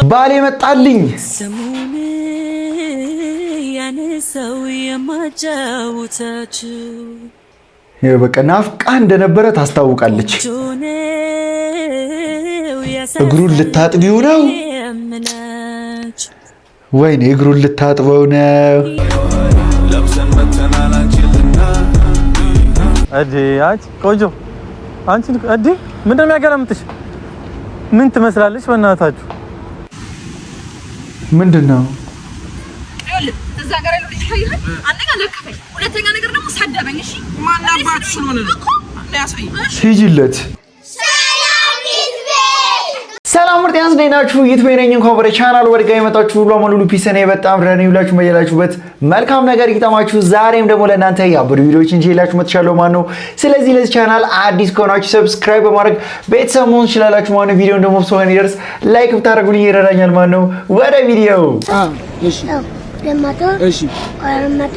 ባሌ መጣልኝ ሰሙን ያነሳው የማጫውታችሁ በቃ ናፍቃ እንደነበረ ታስታውቃለች። እግሩን ልታጥቢው ነው? ወይኔ እግሩን ልታጥበው ነው። አንቺ ቆንጆ አንቺ ምንድን ነው የሚያገላምጥሽ? ምን ትመስላለች? በእናታችሁ ምንድን ነው? እዛ ጋር ያለው ልጅ ታይሃል። አንደኛ ለከፈኝ፣ ሁለተኛ ነገር ደግሞ ሰደበኝ። እሺ ማናባችሁ ነው ነው ሂጂለት። ሰላም ምርጥ ያንስ ነኝናችሁ ይትበይነኝ እንኳን ወደ ቻናሉ ወድጋይ መጣችሁ ሁሉ አማኑሉ ፒሰኔ በጣም ረኔ ብላችሁ መየላችሁበት መልካም ነገር ይጣማችሁ። ዛሬም ደግሞ ለእናንተ ያበሩ ቪዲዮዎችን ይዤላችሁ መጥቻለሁ ማለት ነው። ስለዚህ ለዚህ ቻናል አዲስ ከሆናችሁ ሰብስክራይብ በማድረግ ቤተሰብ መሆን ትችላላችሁ ማለት ነው። ቪዲዮውን ደግሞ ሰው እንዲደርስ ላይክ ብታደርጉልኝ ይረዳኛል ማለት ነው። ወደ ቪዲዮ እሺ ለማቶ እሺ አረማቶ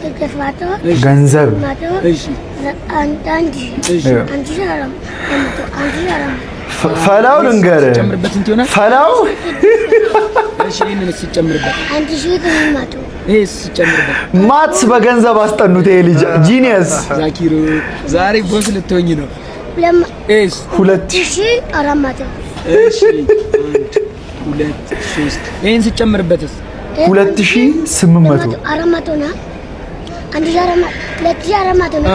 ተከፋቶ ገንዘብ እሺ አንዳንድ አንቺ አረም አንቺ ፈላው ልንገር ፈላው እሺ እኔን ሲጨምርበት አንቺ ሲጨምርበት እስ ሲጨምርበት ማትስ በገንዘብ አስጠኑት። ይሄ ልጅ ጂኒየስ ዛኪሩ ዛሬ ቦስ ልትሆኝ ነው። እስ 2400 እሺ 2 3 ይሄን ሲጨምርበትስ 2800 400 ነው። 2400 ነው።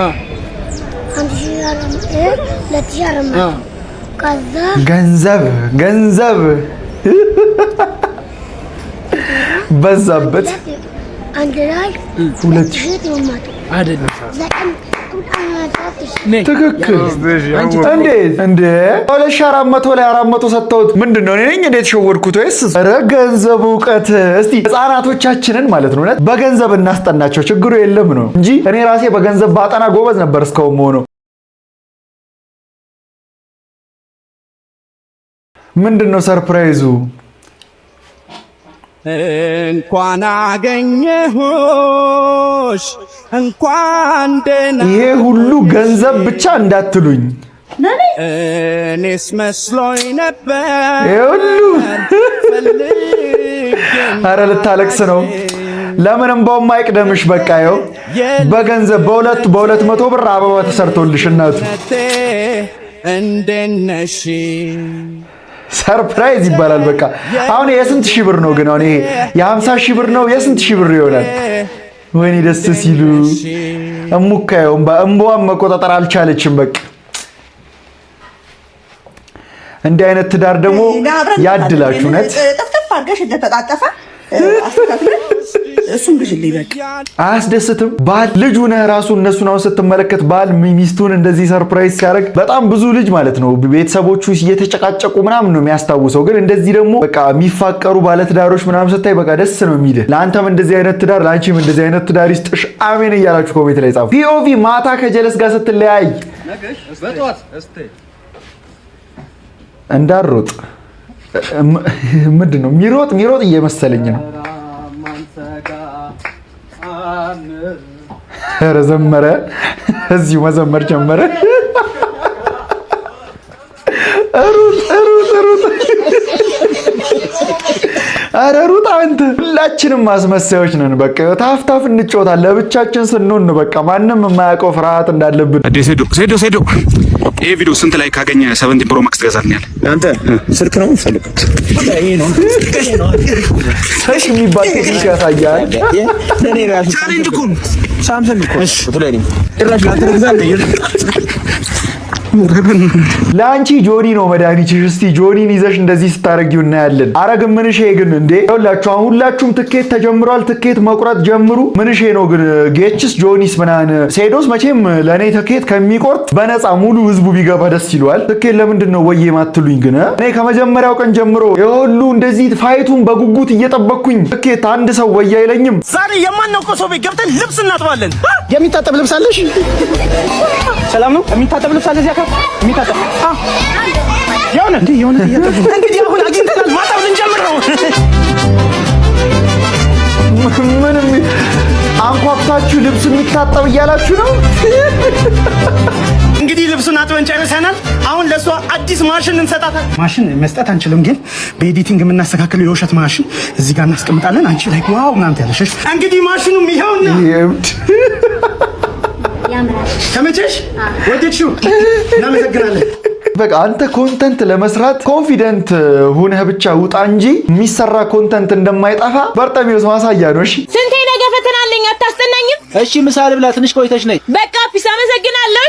2400 ገንዘብ በዛበት አንድ ላይ 2000 አይደለም። ትክክል እንዴ 2400 ላይ 400 ሰጥተውት ምንድነው? እኔ ነኝ እንዴት ሸወድኩት? ወይስ ኧረ ገንዘብ ዕውቀት። እስቲ ህፃናቶቻችንን ማለት ነው በገንዘብ እናስጠናቸው፣ ችግሩ የለም ነው እንጂ እኔ ራሴ በገንዘብ ባጠና ጎበዝ ነበር እስካሁን ሆኖ። ምንድነው ሰርፕራይዙ? እንኳን አገኘሁሽ እንኳን ደህና። ይሄ ሁሉ ገንዘብ ብቻ እንዳትሉኝ፣ እኔስ መስሎኝ ነበር። ይሄ ሁሉ ኧረ ልታለቅስ ነው። ለምን እንባውም አይቅደምሽ። በቃ ይኸው በገንዘብ በ200 ብር አበባ ተሰርቶልሽ እናቱ። እንዴት ነሽ? ሰርፕራይዝ ይባላል። በቃ አሁን የስንት ሺህ ብር ነው ግን? አሁን ይሄ የ50 ሺህ ብር ነው? የስንት ሺህ ብር ይሆናል? ወይኔ ደስ ሲሉ እሙካየው እንባዋን መቆጣጠር አልቻለችም። በቃ እንዲህ አይነት ትዳር ደግሞ ያድላችሁ። ነት ጠፍጠፍ አድርገሽ እንደተጣጠፈ አስተካክለን እሱን ግሽልኝ። በቃ አያስደስትም? ባል ልጅ ሆነህ ራሱ እነሱን አሁን ስትመለከት ባል ሚስቱን እንደዚህ ሰርፕራይዝ ሲያደርግ በጣም ብዙ ልጅ ማለት ነው ቤተሰቦቹ እየተጨቃጨቁ ምናምን ነው የሚያስታውሰው። ግን እንደዚህ ደግሞ በቃ የሚፋቀሩ ባለትዳሮች ምናምን ስታይ በቃ ደስ ነው የሚልህ። ለአንተም እንደዚህ አይነት ትዳር፣ ለአንቺም እንደዚህ አይነት ትዳር ይስጥሽ አሜን እያላችሁ ኮሜንት ላይ ጻፉ። ፒኦቪ ማታ ከጀለስ ጋር ስትለያይ እንዳሮጥ ምንድነው ሚሮጥ እየመሰለኝ ነው። ኧረ ዘመረ፣ እዚሁ መዘመር ጀመረ። ሩጥ ኧረ ሩጥ አንተ። ሁላችንም ማስመሰያዎች ነን። በቃ ታፍታፍ እንጫወታለን ለብቻችን ስንሆን በቃ ማንም የማያውቀው ፍርሃት እንዳለብን። ሴዶ ይሄ ቪዲዮ ስንት ላይ ካገኘ 17 ፕሮ ማክስ ትገዛልኛል? አንተ ስልክ ነው የምትፈልገው? ይሄ ነው ሰሽ የሚባል ቴክኒክ ያሳያል። ለኔ ራሱ ቻሌንጅ እኮ ሳምሰንግ እኮ ስለኔ ድራሽ ላትገዛልኝ። ለአንቺ ጆኒ ነው መድኃኒትሽ። እስቲ ጆኒን ይዘሽ እንደዚህ ስታረጊው እናያለን። አረግ ምንሽ ግን እንዴ ሁላችሁ አሁን ሁላችሁም ትኬት ተጀምሯል። ትኬት መቁረጥ ጀምሩ። ምንሽ ነው ግን ጌችስ ጆኒስ ምናን ሴዶስ መቼም ለኔ ትኬት ከሚቆርጥ በነፃ ሙሉ ህዝቡ ቢገባ ደስ ይሏል። ትኬት ለምንድን ነው ወዬ ማትሉኝ? ግን እኔ ከመጀመሪያው ቀን ጀምሮ የሁሉ እንደዚህ ፋይቱን በጉጉት እየጠበቅኩኝ ትኬት አንድ ሰው ወዬ አይለኝም። ዛሬ የማናውቀው ሰው ቤት ገብተን ልብስ እናጥባለን። የሚታጠብ ልብስ አለሽ? ሰላም ነው? የሚታጠብ ልብስ አለ እዚያ የሚታጠብ የሆነ እንግዲህ አሁን አግኝተናል። ማጠብ ልንጀምር ነው። ምንም አንኳኩታችሁ ልብስ የሚታጠብ እያላችሁ ነው። እንግዲህ ልብሱን አጥበን ጨርሰናል። አሁን ለሷ አዲስ ማሽን እንሰጣታለን። ማሽን መስጠት አንችልም፣ ግን በኤዲቲንግ የምናስተካክለው የውሸት ማሽን እዚህ ጋር እናስቀምጣለን። አንቺ ላይ ዋው ምናምን ያለሽ እንግዲህ ማሽኑም ይኸውና። ተመቸሽ? ወደድሽው? እናመሰግናለን። በቃ አንተ ኮንተንት ለመስራት ኮንፊደንት ሆነህ ብቻ ውጣ እንጂ የሚሰራ ኮንተንት እንደማይጠፋ በርጠሚውስ ማሳያ ነው። እሺ ስንቴ ነገ ፈተና አለኝ አታስጠናኝም? እሺ ምሳሌ ብላ ትንሽ ቆይተሽ ነይ። በቃ ፒስ አመሰግናለሁ።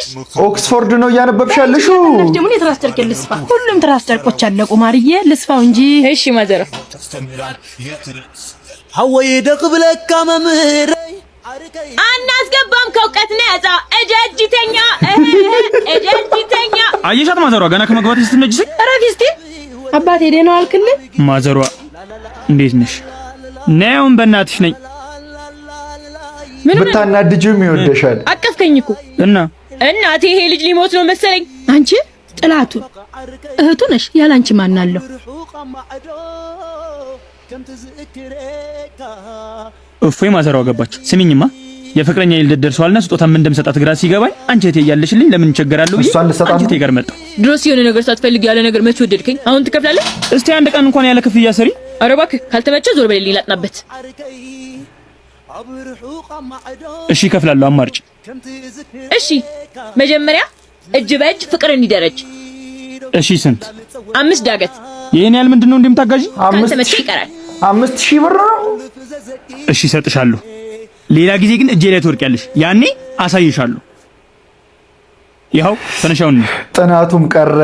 ኦክስፎርድ ነው እያነበብሻለሽ? ደግሞ የትራስ ጨርቅ ልስፋ። ሁሉም ትራስ ጨርቆች አለቁ ማርዬ፣ ልስፋው እንጂ። እሺ ማዘራ ሀወይ ደቅብለካ መምህር አናስገባም ከእውቀት ነፃ እጀጅተኛ እጀጅተኛ አየሻት ማዘሯ ገና ከመግባት ስትነጅስ ረፊስቲ አባቴ ደህና አልክልህ? ማዘሯ እንዴት ነሽ? ነውም በእናትሽ ነኝ። ብታናድጂም ይወደሻል። አቀፍከኝ እኮ እና እናቴ ይሄ ልጅ ሊሞት ነው መሰለኝ። አንቺ ጥላቱ እህቱ ነሽ፣ ያላንቺ ማን አለው? እፎይ ማዘሯ ገባች። ስሚኝማ የፍቅረኛ ልደት ደርሷልና ስጦታ ምን እንደምሰጣት ግራ ሲገባኝ አንቺ እቴ ያለሽልኝ ለምን እንቸገራለሁ ብዬ አንቺ እቴ ጋር መጣሁ። ድሮስ የሆነ ነገር ሳትፈልግ ያለ ነገር መች ወደድከኝ? አሁን ትከፍላለህ? እስቲ አንድ ቀን እንኳን ያለ ክፍያ ስሪ። ኧረ እባክህ ካልተመቸ ዞር በሌሊኝ ላጥናበት። እሺ እከፍላለሁ፣ አማርጭ። እሺ መጀመሪያ እጅ በእጅ ፍቅር እንዲደረጅ። እሺ ስንት? 5 ዳገት። ይሄን ያህል ምንድነው እንደምታጋዢ? ካልተመቸ ይቀራል። 5000 ብር ነው። እሺ እሰጥሻለሁ። ሌላ ጊዜ ግን እጄ ላይ ትወርቂያለሽ። ያኔ አሳይሻለሁ። ይኸው ተነሻውን። ጥናቱም ቀረ።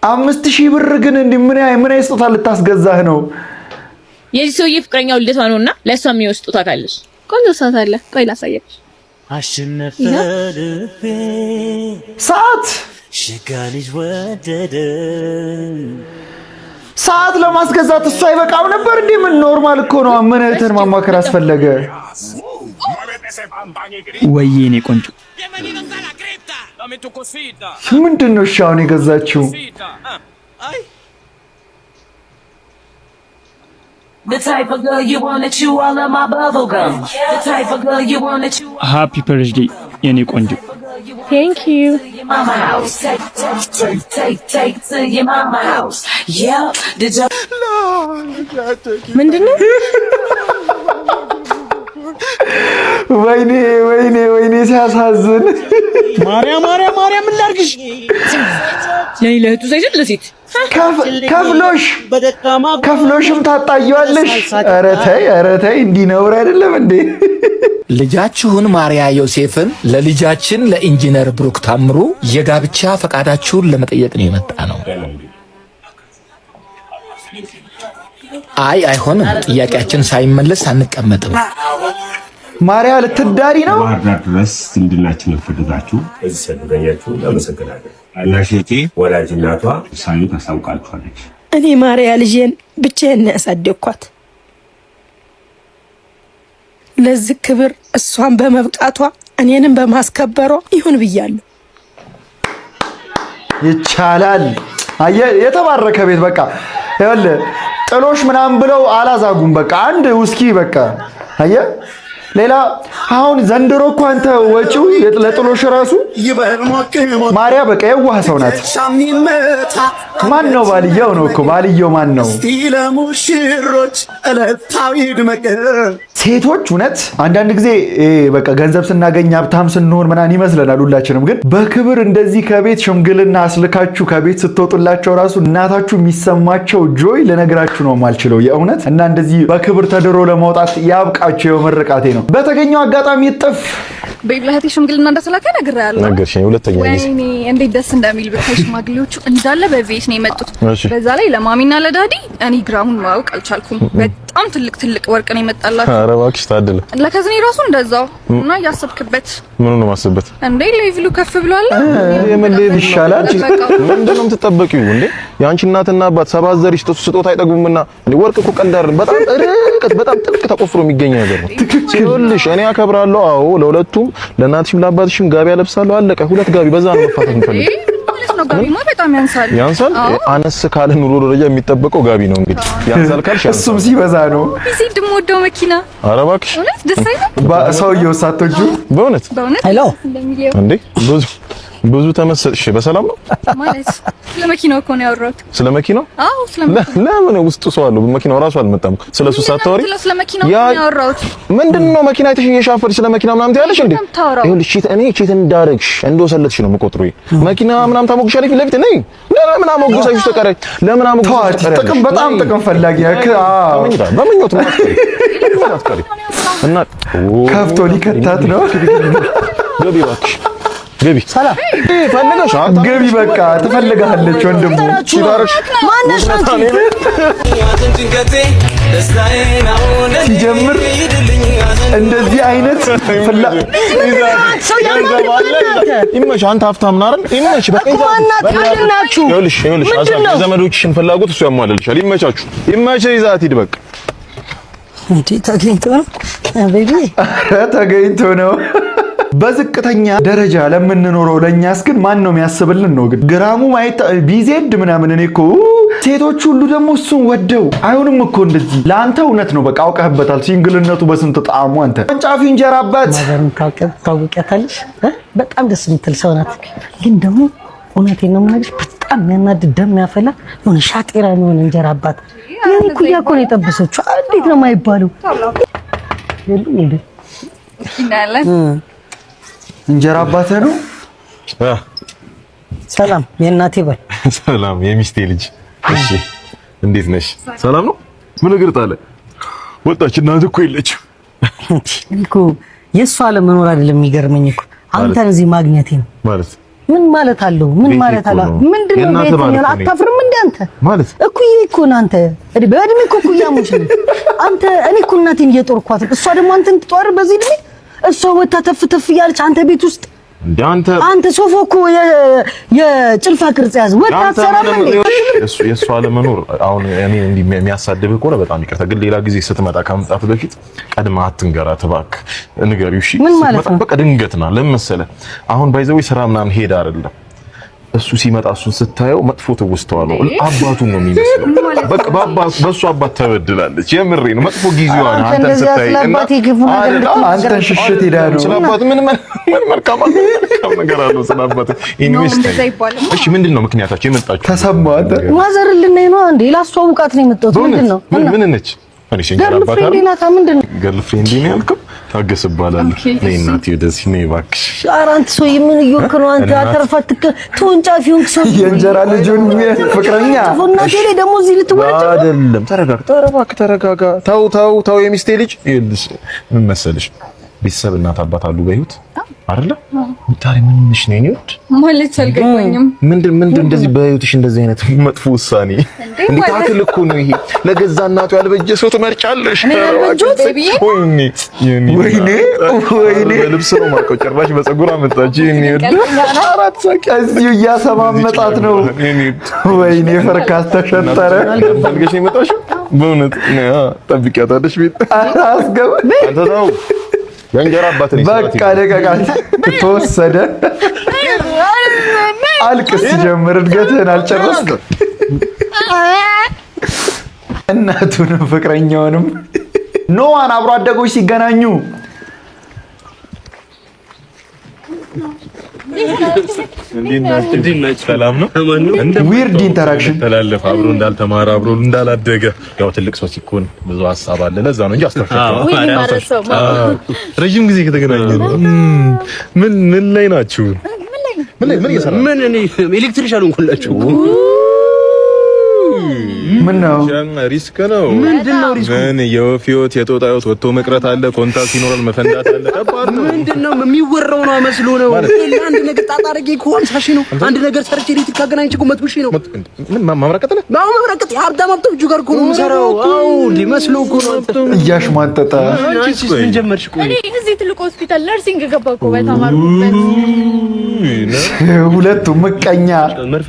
5000 ብር ግን ምን ስጦታ ልታስገዛህ ነው? የዚህ ሰውዬ ፍቅረኛው ልደቷ ነውና ለሷ የሚወስድ ስጦታ ካለሽ ቆንጆ ሰዓት አለ። ቆይ ላሳየሽ። አሸነፈ ልቤ ሰዓት ሽጋልጅ ወደደ ሰዓት ለማስገዛት እሱ አይበቃም ነበር እንዴ? ምን ኖርማል እኮ ነው። ምን እህትን ማማከር አስፈለገ? ወይኔ ቆንጆ ምንድን ነው? እሺ አሁን የገዛችው ሃፒ በርዝዴይ የኔ ቆንጆ። ቴንክ ዩ ምንድነው? ወይኔ ወይኔ ወይኔ ሲያሳዝን። ማርያም ማርያም ማርያም ምን ላድርግሽ? ለኔ ለእህቱ ሳይሆን ለሴት ከፍሎሽም ታጣየዋለሽ። ኧረ ተይ እንዲህ ነውር አይደለም እንዴ? ልጃችሁን ማርያ ዮሴፍን ለልጃችን ለኢንጂነር ብሩክ ታምሩ የጋብቻ ፈቃዳችሁን ለመጠየቅ ነው የመጣ ነው። አይሆንም፣ ጥያቄያችን ሳይመለስ አንቀመጥም። ማርያ ልትዳሪ ነው? ባህርዳር ድረስ ዝምድናችንን ፈልጋችሁ እዚህ ስለተገኛችሁ አመሰግናለሁ። አናሽቴ ወላጅ እናቷ ውሳኔ ታሳውቃችኋለች። እኔ ማርያ ልጄን ብቻዬን ያሳደግኳት። ለዚህ ክብር እሷን በመብቃቷ እኔንም በማስከበሯ ይሁን ብያለሁ። ይቻላል። የተባረከ ቤት በቃ ይኸውልህ፣ ጥሎሽ ምናምን ብለው አላዛጉም። በቃ አንድ ውስኪ በቃ አየህ። ሌላ አሁን ዘንድሮ እኮ አንተ ወጪው ለጥሎሽ ራሱ ማርያ በቃ የዋህ ሰው ናት። ማን ነው ባልየው? ነው እኮ ባልየው ማን ነው? ሴቶች እውነት አንዳንድ ጊዜ በቃ ገንዘብ ስናገኝ ሀብታም ስንሆን ምናምን ይመስለናል ሁላችንም። ግን በክብር እንደዚህ ከቤት ሽምግልና አስልካችሁ ከቤት ስትወጡላቸው ራሱ እናታችሁ የሚሰማቸው ጆይ ልነግራችሁ ነው የማልችለው የእውነት። እና እንደዚህ በክብር ተድሮ ለማውጣት ያብቃቸው የመረቃቴ ነው። በተገኘው አጋጣሚ ጥፍ በእህቴ ሽምግልና እንደተላከ ነግሬሃለሁ። ነገርሽኝ። ሁለተኛ ጊዜ ወይኔ እንዴት ደስ እንደሚል ብታይ። ሽማግሌዎቹ እንዳለ በቤት ነው የመጡት። በዛ ላይ ለማሚና ለዳዲ እኔ ግራሙን ማወቅ አልቻልኩም። በጣም ትልቅ ወርቅ ነው የመጣላችሁ። ኧረ እባክሽ ታደለ። ለከዝኔ ራሱ እንደዛው እና ያሰብክበት ምኑ ነው ማሰብበት እንዴ? ሌቭሉ ከፍ ብሏል። የምን ሌቭል ይሻላል? ምንድነው የምትጠበቂው እንዴ? የአንቺ እናትና አባት ሰባት ዘር ስጦታ አይጠግቡምና እንዴ? ወርቅ እኮ ቀልድ አይደለም። በጣም ጥልቅ ተቆፍሮ የሚገኝ ነገር ነው። ይኸውልሽ እኔ አከብራለሁ። አዎ ለሁለቱም ለእናትሽም ለአባትሽም ጋቢ አለብሳለሁ። አለቀ። ሁለት ጋቢ በዛ ነው መፋታት እንፈልግ። ነው ጋቢማ በጣም ያንሳል። አነስ ካለ ኑሮ ደረጃ የሚጠበቀው ጋቢ ነው እንግዲህ ያንሳል ካልሽ እሱም ሲበዛ ነው። እዚህ ደሞ መኪና ኧረ እባክሽ እውነት ደስ አይልም? ሰውዬው ሳትወጁ በእውነት ሄሎ እንዴ ብዙ ተመሰጥሽ። በሰላም ነው ማለት ስለ መኪናው እኮ ነው ያወራሁት። ስለ መኪናው? አዎ ስለ መኪናው። ለምን ውስጡ ሰው አለው? መኪናው ራሱ አልመጣም። ስለሱ ሳታወሪ ስለ መኪናው ነው ያወራሁት። ምንድነው መኪና አይተሽ እየሻፈርሽ ስለ መኪና ምናምን ትያለሽ እንዴ? ይኸውልሽ እኔ ቺት እንዳረግሽ እንደወሰለትሽ ነው የምቆጥሩ። መኪና ምናምን ታሞግሻለሽ ለፊት ነኝ። ለምን አሞግሳሽ ተቀረሽ? ለምን አሞግሳሽ ተቀረሽ? ጥቅም በጣም ጥቅም ፈላጊ በምኞት ነው አትቀሪ እና ከፍቶ ሊከታት ነው። ገቢ እባክሽ ገቢ ሰላም ፈልገሽ ገቢ በቃ ትፈልጋለች ወንድሙ ሲባርሽ ማነሽ ሲጀምር እንደዚህ አይነት ይመች አንተ ሀብታም ነህ አይደል? ይመች በቃ ይኸውልሽ የዘመዶችሽን ፍላጎት እሱ ያሟላልሻል። ይመቻችሁ ይዘሀት ሂድ በቃ እንዴ ተገኝቶ ነው ቤቢ ተገኝቶ ነው። በዝቅተኛ ደረጃ ለምንኖረው ለኛስ ግን ማን ነው የሚያስብልን ነው? ግን ግራሙ ማየት ቢዜድ ምናምን እኔ እኮ ሴቶች ሁሉ ደግሞ እሱን ወደው አይሆንም እኮ እንደዚህ። ለአንተ እውነት ነው በቃ አውቀህበታል። ሲንግልነቱ በስንት ጣዕሙ አንተ አንጫፊ እንጀራ አባት ማዘርን ታውቂያታለሽ? በጣም ደስ የምትል ሰው ናት። ግን ደግሞ እውነቴን ነው የምነግርሽ በጣም የሚያናድድ ደም ያፈላ የሆነ ሻጤራ የሆነ እንጀራ አባት የኔ ኩያ እኮ ነው የጠበሰችው። እንዴት ነው የማይባለው? የሉም እንዴ ይናለን እንጀራ አባቴ ነው። ሰላም የእናቴ ባል። ሰላም የሚስቴ ልጅ። እሺ እንዴት ነሽ? ሰላም ነው? ምን እግር ጣለ? ወጣች እናት እኮ የለችም እኮ የእሷ አለመኖር አይደለም የሚገርመኝ እኮ አንተን እዚህ ማግኘቴ ነው። ማለት ምን ማለት አለው? ምን ማለት አለው? ምንድነው ቤተኛው? አታፍርም እንዴ አንተ? ማለት እኩይ እኮ ነው አንተ። በእድሜ እኮ እኩያሞች ነው አንተ። እኔ እኮ እናቴን እየጦርኳት እሷ ደግሞ አንተን ትጦር በዚህ እድሜ እሷ ወታ ተፍ እያለች አንተ ቤት ውስጥ እንዴ አንተ ሶፎ እኮ የጭልፋ ቅርጽ ያዝ ወታ ሰራም እንዴ የእሷ አለመኖር አሁን እኔ እንዲህ የሚያሳድብህ ከሆነ በጣም ይቅርታ፣ ግን ሌላ ጊዜ ስትመጣ ከመምጣት በፊት ቀድማ አትንገራት እባክህ። ንገሪው እሺ። በቃ ድንገት ና ለምን መሰለህ አሁን ባይዘው ስራ ምናምን ሄዳ አይደለም እሱ ሲመጣ እሱን ስታየው መጥፎ ትውስተዋ ነው። አባቱን ነው የሚመስለው። በቃ በሱ አባት ተበድላለች። የምሬ ነው። መጥፎ ጊዜዋ ነው አንተን ስታይ እና አንተ ሽሽት ሄዳሉ። ስለአባት ምን መልካም ነገር አለው ስለአባት ኢንቨስት። እሺ ምንድነው ምክንያታችሁ የመጣችሁ? ተሰማው አንተ ማዘር ልናይ ነው እንዴ? ላስተዋውቃት ነው የመጣሁት። ምንድነው ምን ነች? እኔ ሲንገር አባት ገርልፍሬንድ ነው ያልከው? ታገስ እባላለሁ። ነይ እናቴ ወደዚህ ነይ እባክሽ። ኧረ አንተ ሰውዬ ምን እየወክ ነው አንተ? አተርፋትክ ተወንጫፊውን ሰው የእንጀራ ልጁን ፍቅረኛ እናቴ ላይ ደግሞ እዚህ ልትወረጭ አይደለም። ተረጋጋ፣ እባክህ ተረጋጋ። ተው የሚስቴ ልጅ ይልሽ ምን መሰልሽ ቤተሰብ እናት አባት አሉ በህይወት አይደለ? ታሪ ምን ነሽ ነው ይወድ ማለት አልገባኝም። ምንድን እንደዚህ በህይወትሽ እንደዚህ አይነት መጥፎ ውሳኔ እንዴ? ታክል እኮ ነው ይሄ። ለገዛ እናቱ ያልበጀ ሰው ትመርጫለሽ? ወይኔ ልብስ ነው ማቀው ጭራሽ በፀጉር አመጣች። ይወድ አራት ሰቂ እዚሁ እያሰማመጣት ነው። ወይኔ ፈርካስ ተሸጠረ። ፈልገሽ ነው የመጣሽው? በእውነት ነው ጠብቂያታለሽ ቤት አስገባ አንተ ነው የእንጀራ አባት ነኝ። በቃ ደቀቃት ተወሰደ። አልቅስ ጀምር። እድገትህን አልጨረስክም። እናቱንም ፍቅረኛውንም ኖዋን አብሮ አደጎች ሲገናኙ ሰላም ነው። ዊርድ ኢንተራክሽን ተላለፈ። አብሮ እንዳልተማረ አብሮ እንዳላደገ ያው ትልቅ ሰው ሲኮን ብዙ ሀሳብ አለ። ለዛ ነው እንጂ አስተፈቀደ ረጅም ጊዜ ከተገናኘን ምን ላይ ናችሁ? ምን እኔ ኤሌክትሪሻን ሆንኩላችሁ። ምን ነው ሪስክ ነው። ምንድነው ሪስኩ? ምን የወፍ ህይወት የጦጣ ህይወት ወጥቶ መቅረት አለ። ኮንታክት ይኖራል፣ መፈንዳት አለ። ከባድ ነው። ምንድነው የሚወራው ነው መስሎ ነው። አንድ ነገር ጣጣ አድርጌ እኮ 50 ሺህ ነው። አንድ ነገር ሰርቼ ኤሌክትሪክ ካገናኝቼ እኮ 100 ሺህ ነው። ምን ማምራቀጥ ነው? ማምራቀጥ የሀብታም ሀብቶች ጋር እኮ ነው የምሰራው። አዎ እንዴ መስሎ እኮ ነው። እያሽሟጠጠ አንቺስ ምን ጀመርሽ? ቆይ እኔ እዚህ ትልቅ ሆስፒታል ነርሲንግ ገባሁ እኮ በተማርኩበት። ሁለቱም ምቀኛ መርፌ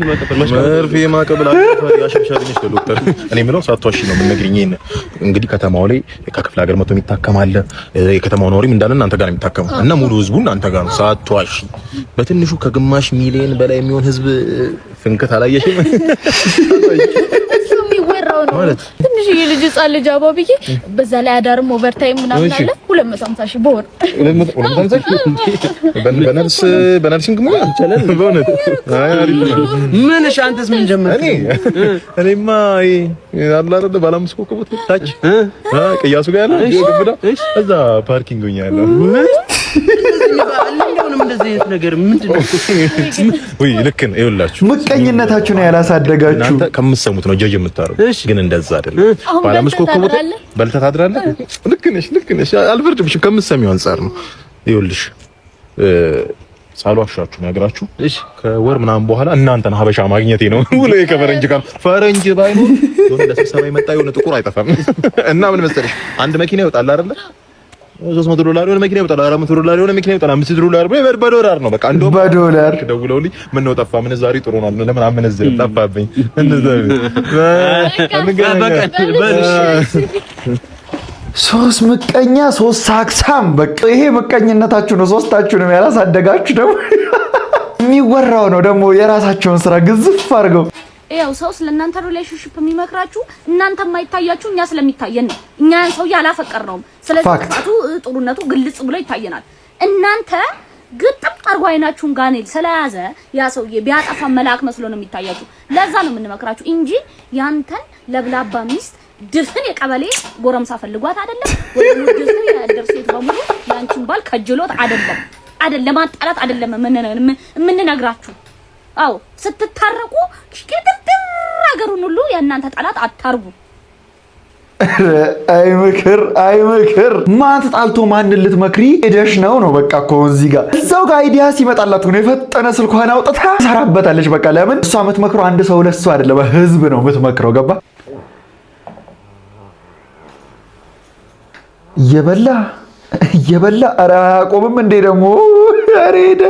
ማቀበል ያሸብሻለሽ ዶክተር። እኔ ምለው ሳትዋሺ ነው የምነግሪኝ። እንግዲህ ከተማው ላይ ከክፍለ ሀገር መጥቶ የሚታከማል። የከተማው ነዋሪም እንዳለ እናንተ ጋር ነው የሚታከመው እና ሙሉ ህዝቡን እናንተ ጋር ነው። ሳትዋሺ በትንሹ ከግማሽ ሚሊዮን በላይ የሚሆን ህዝብ ፍንከት አላየሽም? ትንሽ የልጅ ህጻን ልጅ አባብዬ በዛ ላይ አዳርም ኦቨርታይም ምናምን አለ 250,000 በወር 250,000 በነርሲንግ ሙያ አንቻለን በእውነት ምን ሻንተስ ምን ጀመረ? እኔማ አላ አይደል ባላምስኮ ከቦታ ታች ቅያሱ ጋር ያለው ግብዳ እዛ ፓርኪንግ ሆኛለሁ። እንደዚህ ነገር ምንድነው? ወይ ልክ ነው። ይኸውላችሁ ምቀኝነታችሁ ነው ያላሳደጋችሁ። እናንተ ከምትሰሙት ነው ጀጅ የምታረጉት፣ ግን እንደዛ አይደለም። ባለመስኮ ከቦታ በልተህ ታድራለህ። ልክ ነሽ። አልፈርድብሽም። ከምትሰሚው አንፃር ነው። ይኸውልሽ ሳልዋሻችሁ ነገራችሁ። እሺ ከወር ምናምን በኋላ እናንተን ሀበሻ ማግኘቴ ነው። ውሎ ከፈረንጅ ጋር ፈረንጅ ባይኖር የሆነ ለስብሰባ የመጣ የሆነ ጥቁር አይጠፋም። እና ምን መሰለሽ አንድ መኪና ይወጣል አይደለ? $300 የሆነ መኪና ይወጣል፣ $400 የሆነ መኪና ይወጣል፣ $500 በዶላር ነው። በቃ እንደው በዶላር ደውለውልኝ ምን ነው ጠፋ፣ ምን ዛሬ ጥሩ ነው ለምን አመነዝር ጠፋብኝ። ሶስት ምቀኛ ሶስት ሳክሳም። በቃ ይሄ ምቀኝነታችሁ ነው። ሶስታችሁንም ያላሳደጋችሁ ደግሞ የሚወራው ነው ደግሞ የራሳቸውን ስራ ግዝፍ አድርገው። ያው ሰው ስለናንተ ሪሌሽንሺፕ የሚመክራችሁ እናንተ የማይታያችሁ እኛ ስለሚታየን ነው። እኛ ሰው ያላፈቀርነውም ስለዚህ ጥሩነቱ ግልጽ ብሎ ይታየናል። እናንተ ግጥም አርጎ አይናችሁን ጋኔል ስለያዘ ያ ሰውዬ ቢያጠፋ መልአክ መስሎ ነው የሚታያችሁ። ለዛ ነው የምንመክራችሁ እንጂ ያንተን ለብላባ ሚስት ድፍን የቀበሌ ጎረምሳ ፈልጓት አይደለም ወይ ድፍን የደርሴት በሙሉ ያንቺን ባል ከጅሎት አይደለም ማጣላት አይደለም የምንነግራችሁ። አው ስትታረቁ ሽክርክር አገሩን ሁሉ የእናንተ ጠላት አታርጉ። አይ ምክር ማን ተጣልቶ ማን ልትመክሪ ሄደሽ ነው በቃ እኮ እዚህ ጋር እዛው ጋር አይዲያ ሲመጣላት ነው የፈጠነ ስልኳን አውጥታ ሰራበታለች። በቃ ለምን እሷ የምትመክረው አንድ ሰው ሁለት ሰው አይደለም ህዝብ ነው የምትመክረው። ገባ እየበላ ኧረ አያቆምም እንዴ ደግሞ ኧረ ሄደ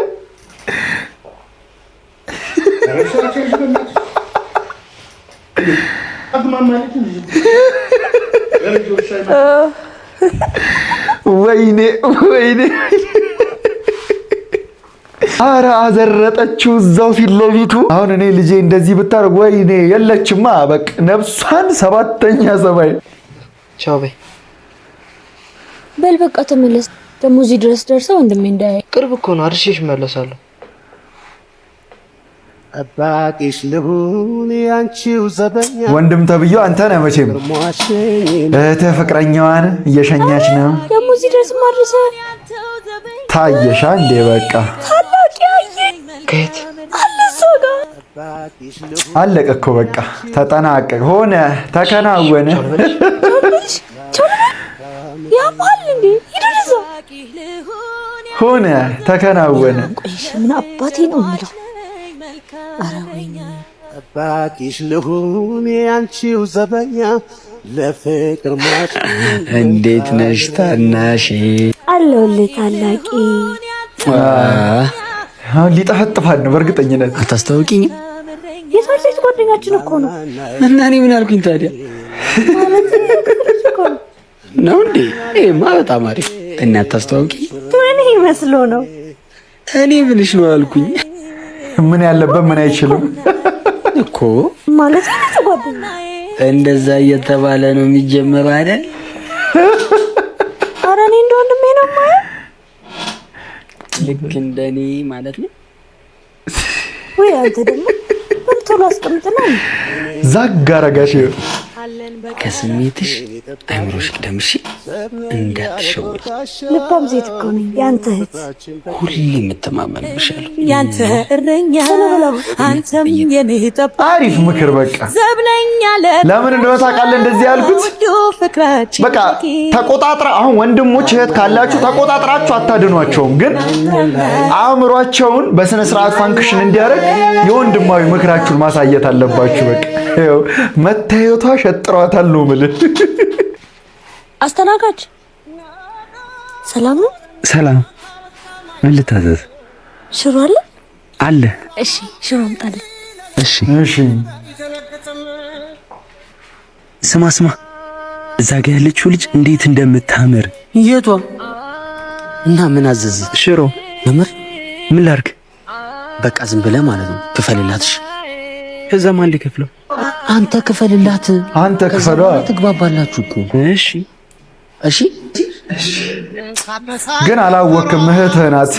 ወይኔ ኧረ አዘረጠችው እዛው ፊት ለፊቱ። አሁን እኔ ልጄ እንደዚህ ብታረግ ወይኔ የለችማ በቃ ነፍሷን ሰባተኛ ሰማይ። ቻው በይ በል በቃ ተመለስ። ደግሞ እዚህ ድረስ ደርሰው ወንድሜ እንዳይ ቅርብ እኮ ነው አርሼሽ እመለሳለሁ። አባቂሽ ልሁን ያንቺው ዘበኛ ወንድም ተብዬው አንተ ነህ መቼም። እህትህ ፍቅረኛዋን እየሸኛች ነው። ደግሞ እዚህ ድረስ ማድረሰ ታየሻ እንዴ? በቃ ታላቂ ከት አለሶጋ አለቀ እኮ በቃ ተጠናቀቀ፣ ሆነ፣ ተከናወነ። ያማል እንዴ? ይደርዛ ሆነ፣ ተከናወነ። ምን አባቴ ነው የሚለው? ኧረ ወይኔ አባቂሽ ልሁን ያንቺው ዘበኛ ለፍቅር ማች። እንዴት ነሽ ታናሽ? አለሁልህ ታላቂ። አሁን ሊጠፈጥፋት ነው በእርግጠኝነት። አታስታውቂኝ? የሰርሴት ጓደኛችን እኮ ነው። እና እኔ ምን አልኩኝ ታዲያ? ነው እንዴ? እማ በጣም አሪፍ። እና አታስታውቂኝ? ምን ይመስሎ ነው? እኔ ምንሽ ነው አልኩኝ። ምን ያለበት ምን አይችልም እኮ ማለት ነው። ተጓደኛ እንደዛ እየተባለ ነው የሚጀምረው አይደል? ኧረ እኔ እንደ ወንድሜ ነው የማየው። ልክ እንደኔ ማለት ነው። ወይ አንተ ደግሞ ቶሎ አስቀምጥና ዛግ አደረጋሽ። ከስሜትሽ አይምሮሽ ቅደምሽ እንዳትሸወድ። ልባም ሴት እኮ ነኝ ያንተ እህት፣ ሁሌ የምተማመንብሻለሁ። ያንተ እረኛ አንተም የኔ ጠባ። አሪፍ ምክር በቃ ለምን እንደሆነ ታውቃለህ እንደዚህ ያልኩት? በቃ ተቆጣጥራ አሁን ወንድሞች እህት ካላችሁ ተቆጣጥራችሁ አታድኗቸውም፣ ግን አእምሯቸውን በስነ ስርዓት ፋንክሽን እንዲያደርግ የወንድማዊ ምክራችሁን ማሳየት አለባችሁ። በቃ ይኸው መታየቷ ሸጥሯታል ነው የምልህ። አስተናጋጅ ሰላም ነው? ሰላም። ምን ልታዘዝ? ሽሮ አለ? አለ። እሺ ሽሮ አምጣልኝ። እሺ እሺ። ስማ እዛ ጋ ያለችው ልጅ እንዴት እንደምታምር። የቷ? እና ምን አዘዝ? ሽሮ። መምር ምን ላድርግ? በቃ ዝም ብለህ ማለት ነው ክፈልላትሽ። ከዛ ማን ሊከፍለው? አንተ ክፈልላት። አንተ ክፈሏ። ትግባባላችሁ እኮ። እሺ ግን አላወቅም። እህትህ ናት።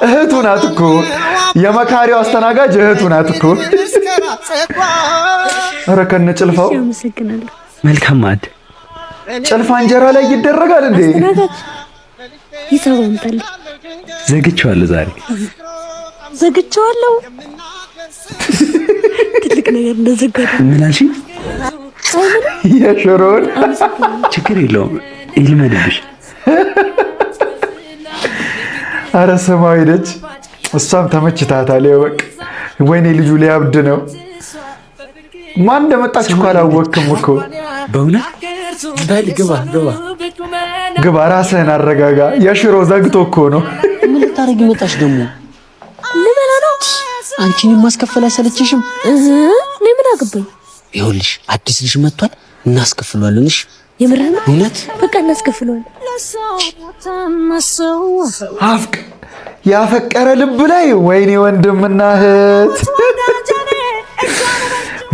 እህቱ ናት እኮ የመካሪው አስተናጋጅ እህቱ ናት እኮ። ኧረ ከነ ጭልፋው መልካም ማዕድ። ጭልፋ እንጀራ ላይ ይደረጋል እንዴ? ይሳው አምጣልኝ። ዘግቼዋለሁ ዛሬ ዘግቼዋለሁ። ትልቅ ነገር እንደዘጋደ። ምን አልሽኝ? የሽሮን ችግር የለውም ይልመድብሽ። ኧረ ሰማዊ ነች። እሷም ተመችታታል። በቃ ወይኔ ልጁ ሊያብድ ነው። ማን እንደመጣች እኮ አላወቅም እኮ በእውነት። በል ግባ፣ ራስህን አረጋጋ። የሽሮ ዘግቶ እኮ ነው። ምን ልታረጊ መጣሽ ደግሞ? ልበላ ነው። አንቺን ማስከፈል አይሰለችሽም? እኔ ምን አገባኝ? ይኸውልሽ አዲስ ልጅ መጥቷል፣ እናስከፍለዋለን። እሺ የምርህ ነው? እውነት በቃ እናስከፍለዋለን። ያፈቀረ ልብ ላይ ወይኔ ወንድምና እህት፣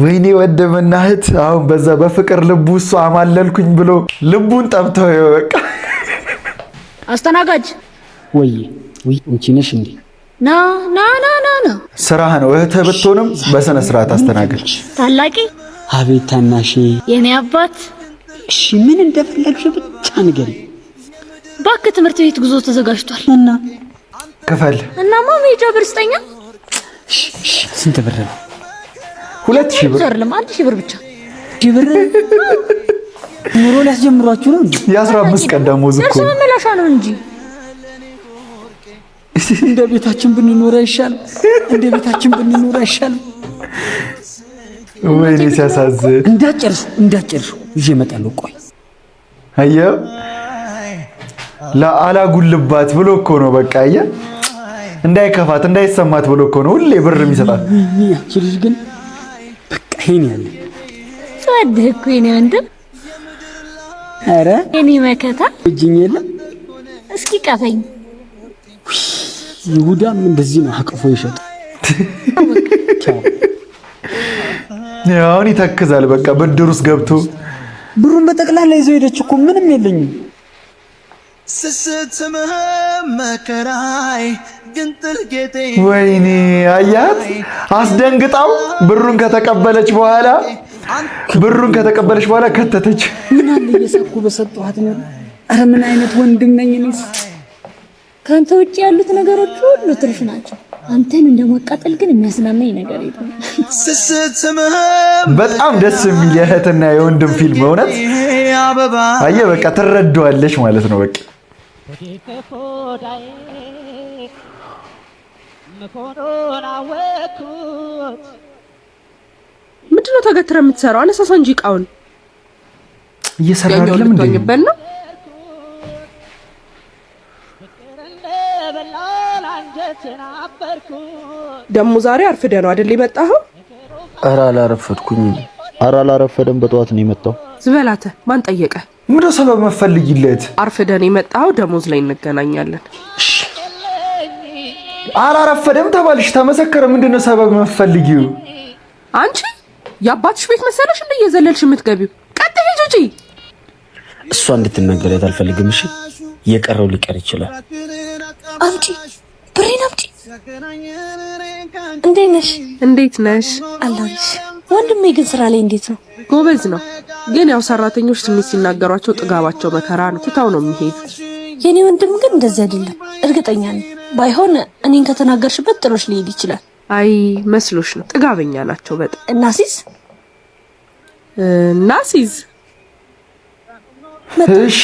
ወይኔ ወንድምና እህት። አሁን በዛ በፍቅር ልቡ እሱ አማለልኩኝ ብሎ ልቡን ጠብተው በቃ። አስተናጋጅ ወይ አንቺ ነሽ እንዴ? ና ስራህ ነው። እህትህ ብትሆንም በስነ ስርዓት አስተናጋጅ። ታላቂ። አቤት ታናሽ። የኔ አባት። እሺ ምን እንደፈለግሽ ብቻ ንገሪኝ። እባክህ ትምህርት ቤት ጉዞ ተዘጋጅቷል እና ክፈል። እናማ ሜጃ ብር ስጠኛ። ስንት ብር ነው? 2000 ብር። አይደለም 1000 ብር ብቻ። 1000 ብር ኑሮ ሊያስጀምሯችሁ ነው እንዴ? የ15 ቀን ደሞዝ እኮ ነው። መላሻ ነው እንጂ እንደ ቤታችን ብንኖር አይሻልም? እንደ ቤታችን ብንኖር አይሻልም? ወይኔ ሲያሳዝን። እንዳጨርሱ ይዤ እመጣለሁ። ቆይ አየው ለአላጉልባት ብሎ እኮ ነው። በቃ አየህ እንዳይከፋት እንዳይሰማት ብሎ እኮ ነው ሁሌ ብር የሚሰጣት። ያቺ ልጅ ግን በቃ ይሄን ያለ ሰድህ እኮ የኔ ወንድም። ኧረ የኔ መከታ እጅኝ የለ። እስኪ ቀፈኝ። ይሁዳም እንደዚህ ነው አቅፎ ይሸጥ። አሁን ይተክዛል። በቃ ብድር ውስጥ ገብቶ ብሩን በጠቅላላ ይዘው ሄደች እኮ ምንም የለኝም። ወይኔ አያት አስደንግጣው ብሩን ከተቀበለች በኋላ ከተተች። ምን አለ እየሳኩ በሰጠኋት ነው። ኧረ ምን አይነት ወንድም ነኝ እኔስ። ካንተ ውጭ ያሉት ነገሮች ሁሉ ትርፍ ናቸው። አንተን እንደማቃጠል ግን የሚያስናናኝ ነገር የለም። በጣም ደስ የሚል የእህትና የወንድም ፊልም እውነት። አየህ በቃ ትረዳዋለች ማለት ነው። በቃ ምንድነው ተገትረ የምትሰራው? አነሳሳ እንጂ እቃውን እየሰራ አይደለም እንዴ? ነው ደሞ ዛሬ አርፍደ ነው አይደል የመጣኸው? ኧረ አላረፈድኩኝም። ኧረ አላረፈደም፣ በጠዋት ነው የመጣው። ዝበላተ ማን ጠየቀ? ምንድነው ሰበብ መፈልጊለት? አርፍደ ነው የመጣኸው፣ ደሞዝ ላይ እንገናኛለን። አላረፈደም ተባልሽ ተመሰከረ። ምንድነው ሰበብ መፈልጊው? አንቺ የአባትሽ ቤት መሰለሽ እንደ እየዘለልሽ የምትገቢው? ቀጥ ሂጂ እንጂ። እሷ እንድትናገሪያት አልፈልግም። እሺ የቀረው ሊቀር ይችላል። አምጪ ብሬን አምጪ። እንዴት ነሽ? እንዴት ነሽ? አላንሽ። ወንድሜ ግን ስራ ላይ እንዴት ነው? ጎበዝ ነው፣ ግን ያው ሰራተኞች ትንሽ ሲናገሯቸው ጥጋባቸው መከራ ነው፣ ትታው ነው የሚሄዱት። የኔ ወንድም ግን እንደዚህ አይደለም፣ እርግጠኛ ነኝ። ባይሆን እኔን ከተናገርሽበት ጥሎሽ ሊሄድ ይችላል። አይ መስሎሽ ነው፣ ጥጋበኛ ናቸው በጣም። እናሲዝ እሺ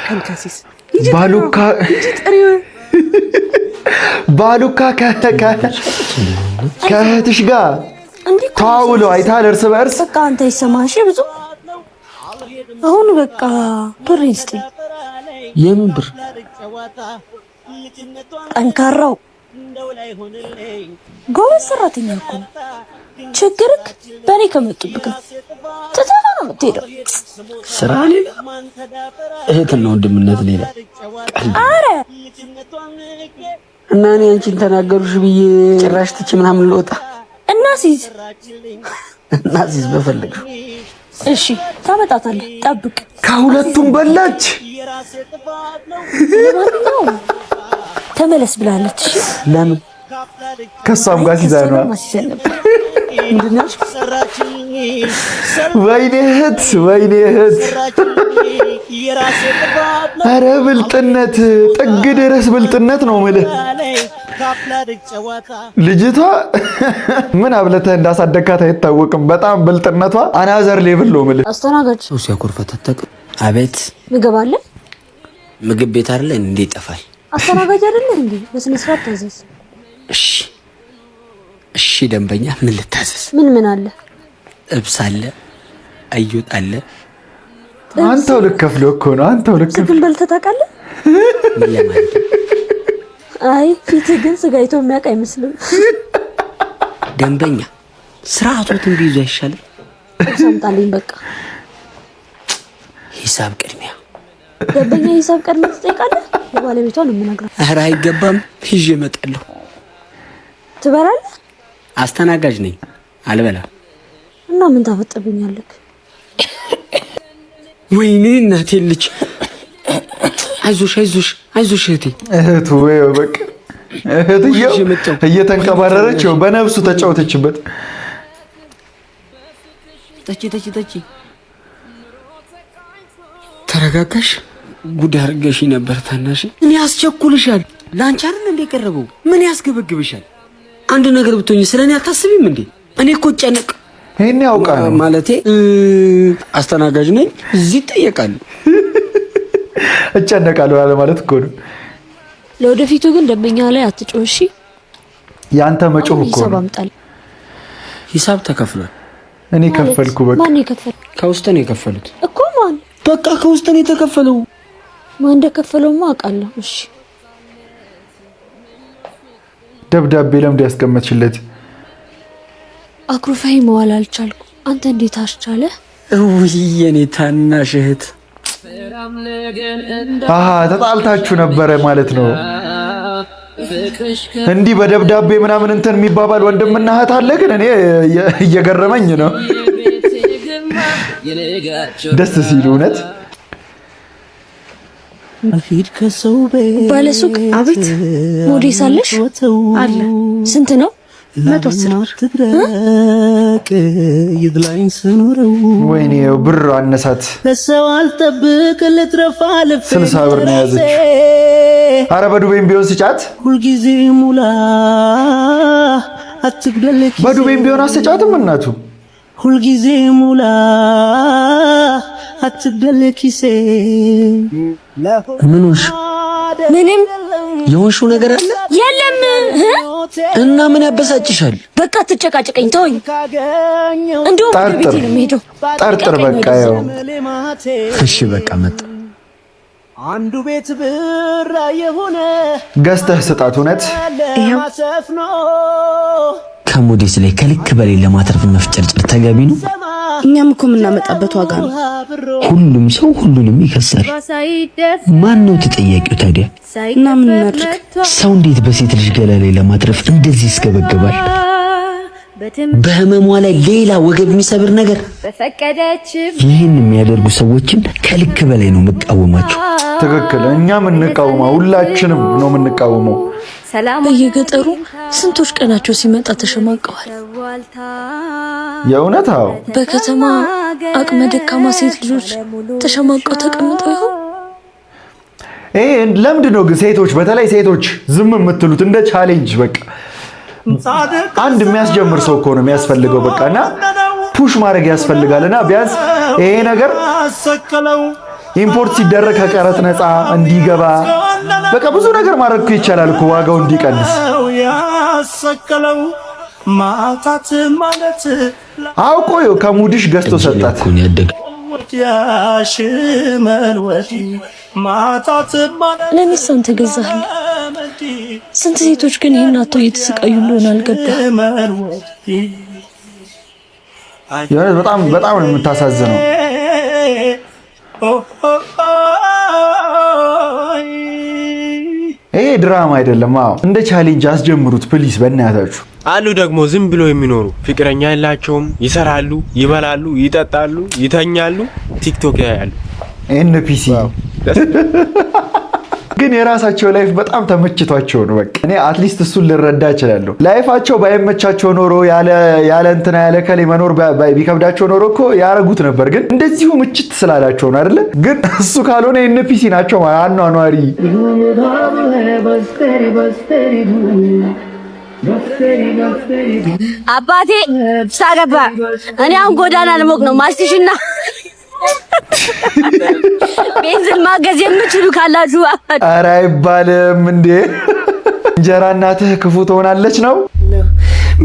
ከንከሲስ ባሉካ ከእህትሽ ጋር ተዋውለው አይታል እርስ በእርስ። በቃ አንተ ይሰማሽ ብዙ። አሁን በቃ ብር ይስጥኝ። የምን ብር? ጠንካራው ጎበዝ ሰራተኛ እኮ ነው። ችግርክ በእኔ ከመጡብክ ነው ትተህ ነው የምትሄደው። ስራ ሌላ፣ እህትና ወንድምነት ሌላ። አረ እና እኔ አንቺን ተናገሩሽ ብዬ ጭራሽ ትቼ ምናምን ልወጣ እናሲዝ በፈለግሽው። እሺ ታመጣታለህ፣ ጠብቅ። ከሁለቱም በላች። ለማንኛውም ተመለስ ብላለች። እሺ ለምን? ከሷም ጋር ሲዛና ወይኔ እህት ኧረ ብልጥነት ጥግ ድረስ ብልጥነት ነው የምልህ። ልጅቷ ምን አብለተህ እንዳሳደግካት አይታወቅም። በጣም ብልጥነቷ አናዘር ሌቭል ነው የምልህ። አስተናጋጅ ሰው ሲያኮርፈተተቅ አቤት ምግብ አለ? ምግብ ቤት አይደለ እንዴ? ይጠፋል። አስተናጋጅ አይደለ እንዴ? በስነ ስርዓት ታዘዝ። እሺ ደንበኛ ምን ልታዘዝ? ምን አለ? ጥብስ አለ፣ አዩጥ አለ። አንተው ልከፍለው እኮ ነው። አንተው ልከፍለው። ግን በልተህ ታውቃለህ? አይ ፊት ግን ስጋይቶ የሚያውቅ አይመስልም። ደንበኛ ስርዓቱን ቢይዙ አይሻልም? ጥብስ አምጣልኝ በቃ። ሂሳብ ቅድሚያ። ደንበኛ ሂሳብ ቀድመህ ትጠይቃለህ? ለባለቤቷ ነው የምነግረው። ኧረ አይገባም፣ ይዤ እመጣለሁ። ትበላለህ? አስተናጋጅ ነኝ፣ አልበላም። እና ምን ታፈጥብኛለህ? ወይኔ እናቴ ልጅ። አይዞሽ እህቴ። ወይ በቃ እህትየው እየተንቀባረረች በነፍሱ ተጫወተችበት። ጠጪ። ተረጋጋሽ። ጉድ አድርገሽ ነበር ታናሽ። እኔ አስቸኩልሻል። ላንቺ አይደል እንደ ቀረበው? ምን ያስገበግብሻል? አንድ ነገር ብትሆኚ ስለኔ አታስቢም እንዴ? እኔ እኮ ጨነቅ ይሄን ያውቃል ማለቴ አስተናጋጅ ነኝ፣ እዚህ ይጠየቃል። እጨነቃለሁ አለ ማለት እኮ ነው። ለወደፊቱ ግን ደንበኛ ላይ አትጮህ እሺ? ያንተ መጮህ እኮ ነው። ሂሳብ ተከፍሏል። እኔ ከፈልኩ። በቃ ማን የከፈለው? ከውስጥ ነው የከፈሉት እኮ። ማን? በቃ ከውስጥ ነው የተከፈለው። ማን እንደከፈለውማ አውቃለሁ። እሺ ደብዳቤ ለምድ ያስቀመጥሽለት? አኩርፈኝ መዋል አልቻልኩ። አንተ እንዴት አስቻለ? የኔ ታናሽ እህት። ተጣልታችሁ ነበረ ማለት ነው። እንዲህ በደብዳቤ ምናምን እንትን የሚባባል ወንድምና እህት አለ። ግን እኔ እየገረመኝ ነው ደስ ሲል እውነት። ባለሱቅ አቤት፣ ሞዴስ አለሽ? አለ። ስንት ነው? 110 ብር። ወይኔ ብር አነሳት። ለሰው አልጠብቅ ልትረፋ ልፌ 60 ብር ነው ያዘች። አረ በዱቤም ቢሆን ስጫት። ሁልጊዜ ሙላ አትግደል። በዱቤም ቢሆን አስጫትም እናቱ። ሁልጊዜ ሙላ አትግደል ኪሴ። ምንሽ? ምንም የሆንሽው ነገር አለ? የለም። እና ምን ያበሳጭሻል? በቃ ትጨቃጨቀኝ፣ ተወኝ። እንደውም ወደ ቤቴ ነው የምሄደው። ጠርጥር በቃ ያው። እሺ በቃ መጣ። አንዱ ቤት ብር የሆነ ገዝተህ ስጣት። እውነት ይሄው ከሞዴስ ላይ ከልክ በላይ ለማትረፍ መፍጨርጨር ተገቢ ነው? እኛም እኮ የምናመጣበት ዋጋ ነው። ሁሉም ሰው ሁሉንም ይከሳል። ማን ነው ተጠያቂው ታዲያ? እና ምን እናድርግ? ሰው እንዴት በሴት ልጅ ገላ ላይ ለማትረፍ እንደዚህ ይስገበገባል? በህመሟ ላይ ሌላ ወገብ የሚሰብር ነገር። ይህን የሚያደርጉ ሰዎችን ከልክ በላይ ነው መቃወማቸው። ትክክል። እኛም እንቃወማ፣ ሁላችንም ነው የምንቃወመው። በየገጠሩ ስንቶች ቀናቸው ሲመጣ ተሸማቀዋል። የእውነት አዎ። በከተማ አቅመ ደካማ ሴት ልጆች ተሸማቀው ተቀምጠው ይሆን? ለምንድን ነው ግን ሴቶች፣ በተለይ ሴቶች ዝም የምትሉት? እንደ ቻሌንጅ በቃ አንድ የሚያስጀምር ሰው እኮ ነው የሚያስፈልገው። በቃና ፑሽ ማድረግ ያስፈልጋልና ቢያንስ ይሄ ነገር ኢምፖርት ሲደረግ ከቀረጥ ነፃ እንዲገባ በቃ ብዙ ነገር ማድረግ እኮ ይቻላል እኮ ዋጋው እንዲቀንስ። አውቆ ከሙድሽ ገዝቶ ሰጣት። ለሚስ አንተ ገዛህልኝ? ስንት ሴቶች ግን ይሄን አጥተው እየተሰቃዩ እንደሆነ አልገባም። የሆነ በጣም ነው የምታሳዝነው። ይሄ ድራማ አይደለም። አዎ እንደ ቻሌንጅ አስጀምሩት ፕሊስ በእናታችሁ። አሉ ደግሞ ዝም ብሎ የሚኖሩ ፍቅረኛ የላቸውም፣ ይሰራሉ፣ ይበላሉ፣ ይጠጣሉ፣ ይተኛሉ፣ ቲክቶክ ያያሉ። ኤንፒሲ ግን የራሳቸው ላይፍ በጣም ተመችቷቸው ነው። በቃ እኔ አትሊስት እሱን ልረዳ እችላለሁ። ላይፋቸው ባይመቻቸው ኖሮ ያለ እንትና ያለ ከሌ መኖር ቢከብዳቸው ኖሮ እኮ ያረጉት ነበር። ግን እንደዚሁ ምችት ስላላቸው ነው አይደለ? ግን እሱ ካልሆነ ኤንፒሲ ናቸው አኗኗሪ። አባቴ ሳገባ እኔ አሁን ጎዳና ልሞቅ ነው ማስቲሽና ቤንዚን ማገዝ የምትችሉ ካላችሁ። ኧረ አይባልም እንዴ! እንጀራ እናትህ ክፉ ትሆናለች ነው?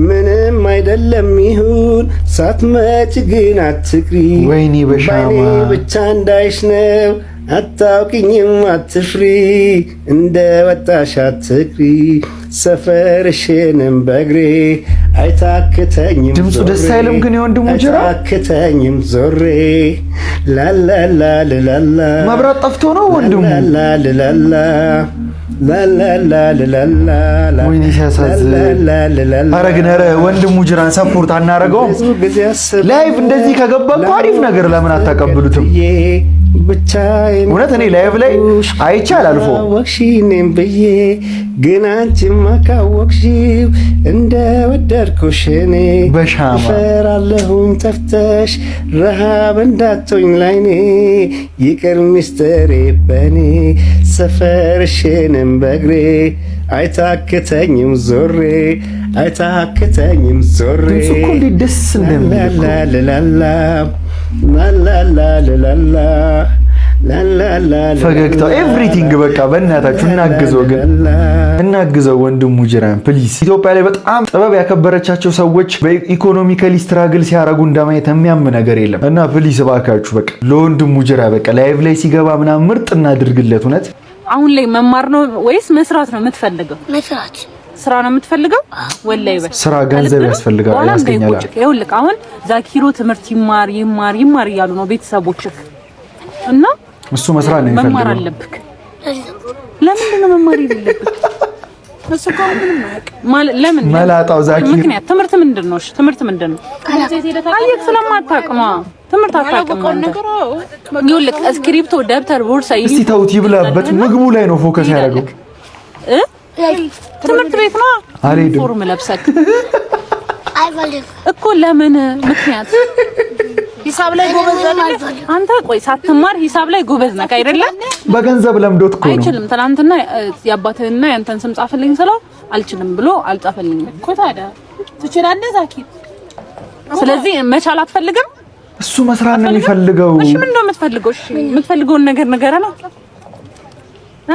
ምንም አይደለም ይሁን ሳትመጭ ግን አትቅሪ። ወይኔ በሻማ ብቻ እንዳይሽ ነው አታውቂኝም አትፍሪ። እንደ ወጣሽ አትቅሪ ሰፈርሽንም በግሬ አይታክተኝም። ድምፁ ደስ አይልም ግን የወንድሙ ጅራ አይታክተኝም ዞሬ ላላላላላ መብራት ጠፍቶ ነው ወንድሙ ላላላላላ ወይኔ ሲያሳዝን። ኧረ ግን ኧረ ወንድሙ ጅራን ሰፖርት አናረገውም? ላይቭ እንደዚህ ከገባ እኮ አሪፍ ነገር ለምን አታቀብሉትም? እውነት እኔ ላይቭ ላይ አይቼ አላልፈውም። ወክሽኔም ብዬ ግን አንቺማ ካወቅሽው እንደ ወደድኩሽ እኔ በሻማ እፈራለሁኝ ጠፍተሽ ረሃብ እንዳትሆኝ ላይኔ ይቅር ሚስጥሬ በኔ ሰፈርሽንም በግሬ አይታክተኝም ዞሬ አይታክተኝም ዞሬ ድምፁ እኮ እንዴት ደስ እንደሚል ፈገግታው ኤቭሪቲንግ በቃ በእናታችሁ እናግዘው፣ ግን እናግዘው ወንድሙ ጅራን ፕሊዝ። ኢትዮጵያ ላይ በጣም ጥበብ ያከበረቻቸው ሰዎች በኢኮኖሚካሊ ስትራግል ሲያረጉ እንደማየት የሚያም ነገር የለም እና ፕሊዝ እባካችሁ በቃ ለወንድሙ ጅራ በቃ ላይቭ ላይ ሲገባ ምናምን ምርጥ እናድርግለት። እውነት አሁን ላይ መማር ነው ወይስ መስራት ነው የምትፈልገው? መስራት ስራ ነው የምትፈልገው? ወላይ በል ስራ ገንዘብ ያስፈልጋል ያስገኛል። ይኸውልህ አሁን ዛኪሮ ትምህርት ይማር እያሉ ነው ቤተሰቦችህ እና እሱ መስራት ነው የሚፈልገው። መማር አለብህ። ለምንድን ነው መማር የሌለብህ? እሱ ጋር ምንም ማለት ለምን መላጣው ዛኪር ምክንያት ትምህርት ምንድን ነው? እሺ ትምህርት ምንድን ነው? አየህ ስለማታውቅ ነው ትምህርት አታውቅም ነገር። ይኸውልህ እስክሪፕቶ፣ ደብተር፣ ቦርሳ እስቲ ተውት ይብላበት። ምግቡ ላይ ነው ፎከስ ያደረገው። ትምህርት ቤት ነው አልሄድም ዩኒፎርም ለብሰክ አይፈልግም እኮ ለምን ምክንያት? ሂሳብ ላይ ጎበዝ ነህ አንተ። ቆይ ሳትማር ሂሳብ ላይ ጎበዝ ነህ አይደለ? በገንዘብ ለምዶት እኮ ነው። አይችልም። ትናንትና የአባትህና ያንተን ስም ጻፈልኝ ስለው አልችልም ብሎ አልጻፈልኝም እኮ። ታዲያ ትችላለህ ዛኪር። ስለዚህ መቻል አትፈልግም? እሱ መስራት ነው የሚፈልገው። እሺ ምን ነው የምትፈልገው? እሺ የምትፈልገውን ነገር ንገረና።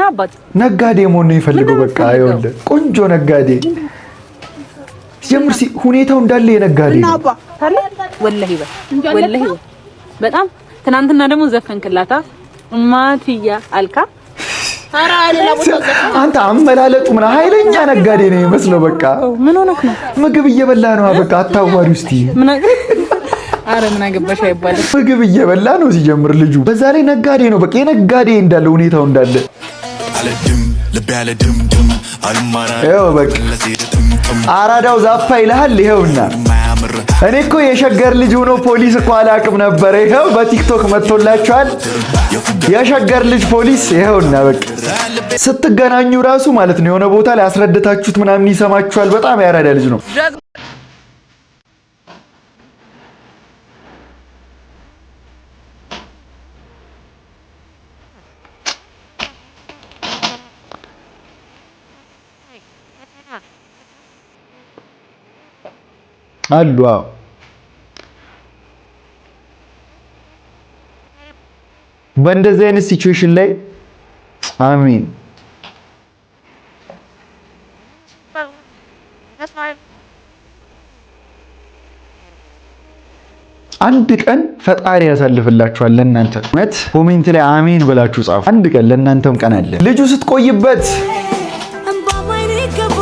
አባት ነጋዴ መሆን ነው የሚፈልገው። በቃ ይኸውልህ ቆንጆ ነጋዴ ጀምር ሲ ሁኔታው እንዳለ የነጋዴ እና አባ ታለ ወላሂ በጣም ትናንትና ደግሞ ዘፈንክላታ ማቲያ አልካ። ኧረ ሌላ ቦታ ዘፈን አንተ አመላለጡ ምን ኃይለኛ ነጋዴ ነው የሚመስለው። በቃ ምን ሆነክ ነው? ምግብ እየበላ ነው። በቃ አታዋሪ ውስጥ ኧረ ምን አገባሽ አይባልም። ምግብ እየበላ ነው ሲጀምር ልጁ። በዛ ላይ ነጋዴ ነው። በቃ የነጋዴ እንዳለ ሁኔታው እንዳለ ይኸው በቃ አራዳው ዛፋ ይልሃል። ይኸውና እኔ እኮ የሸገር ልጅ ሆኖ ፖሊስ እኮ አላቅም ነበር። ይኸው በቲክቶክ መጥቶላችኋል የሸገር ልጅ ፖሊስ። ይኸውና በቃ ስትገናኙ ራሱ ማለት ነው የሆነ ቦታ ላይ አስረድታችሁት ምናምን ይሰማችኋል። በጣም ያራዳ ልጅ ነው። አሉ በእንደዚህ አይነት ሲቹዌሽን ላይ አሚን አንድ ቀን ፈጣሪ ያሳልፍላችኋል ለእናንተ። እውነት ኮሜንት ላይ አሜን ብላችሁ ጻፉ። አንድ ቀን ለእናንተም ቀን አለ። ልጁ ስትቆይበት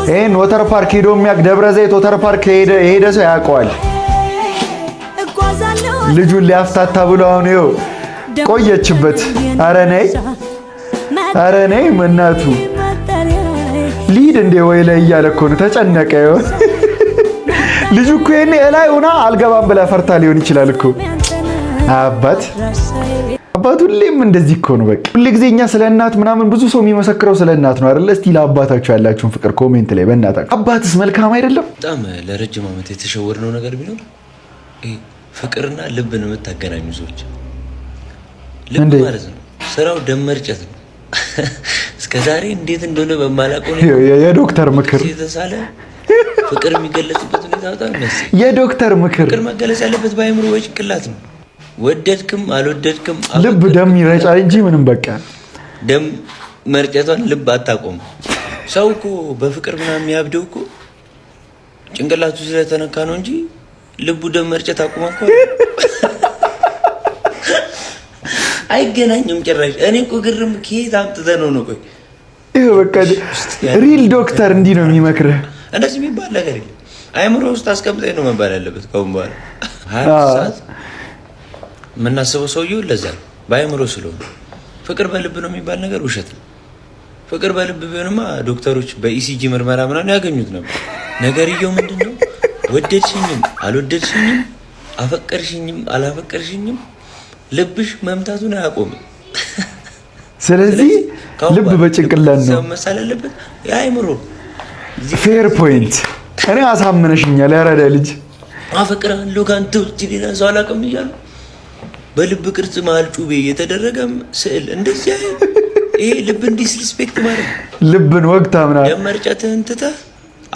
ይሄን ወተር ፓርክ ሄዶ የሚያውቅ ደብረ ዘይት ወተር ፓርክ የሄደ ሰው ያውቀዋል። ልጁን ሊያፍታታ ብሎ አሁን ይኸው ቆየችበት። ኧረ ነይ እናቱ ሊድ እንደ ወይ ላይ እያለ እኮ ነው ተጨነቀ። ልጁ እኮ የኔ እላይ ሆና አልገባም ብላ ፈርታ ሊሆን ይችላል እኮ። አባት ሁሌም እንደዚህ እኮ ነው። በቃ ሁሌ ጊዜ እኛ ስለ እናት ምናምን ብዙ ሰው የሚመሰክረው ስለ እናት ነው አይደል? እስቲ ለአባታችሁ ያላችሁን ፍቅር ኮሜንት ላይ በእናታችሁ። አባትስ መልካም አይደለም? በጣም ለረጅም ዓመት የተሸወርነው ነገር ቢኖር ፍቅርና ልብን የምታገናኙ ሰዎች። ልብ ማለት ነው ስራው ደም መርጨት ነው። እስከዛሬ እንዴት እንደሆነ በማላውቀው የዶክተር ምክር የተሳለ ፍቅር የሚገለጽበት ሁኔታ በጣም መሰለኝ። የዶክተር ምክር ፍቅር መገለጽ ያለበት በአእምሮ ወይ ጭንቅላት ነው። ወደድክም አልወደድክም ልብ ደም ይረጫል እንጂ ምንም በቃ ደም መርጨቷን ልብ አታቆም። ሰው እኮ በፍቅር ምናምን የሚያብደው እኮ ጭንቅላቱ ስለተነካ ነው እንጂ ልቡ ደም መርጨት አቁማ እኮ አይገናኝም ጭራሽ። እኔ እኮ ግርም ከየት አምጥተህ ነው? ቆይ ይሄ በቃ ሪል ዶክተር እንዲህ ነው የሚመክርህ። እንደዚህ የሚባል ነገር የለም። አእምሮ ውስጥ አስቀምጠኝ ነው መባል ያለበት ከአሁን በኋላ 24 ሰዓት የምናስበው ሰውዬው ለዛ ነው በአእምሮ ስለሆነ። ፍቅር በልብ ነው የሚባል ነገር ውሸት ነው። ፍቅር በልብ ቢሆንማ ዶክተሮች በኢሲጂ ምርመራ ምናምን ያገኙት ነበር። ነገርየው ምንድን ነው? ወደድሽኝም አልወደድሽኝም፣ አፈቀርሽኝም አላፈቀርሽኝም ልብሽ መምታቱን አያቆምም። ስለዚህ ልብ በጭንቅላት ነው መሳል ያለበት የአእምሮ። ፌር ፖይንት። እኔ አሳምነሽኛል። ያረዳ ልጅ አፈቅርሃለሁ ከአንተ ውጭ ሌላ ሰው አላውቅም እያሉ በልብ ቅርጽ መሀል ጩቤ የተደረገ ስዕል እንደዚህ ይሄ ልብ ዲስሪስፔክት ማለት ልብን ወግታ ምናምን ደም መርጨትህን ትተህ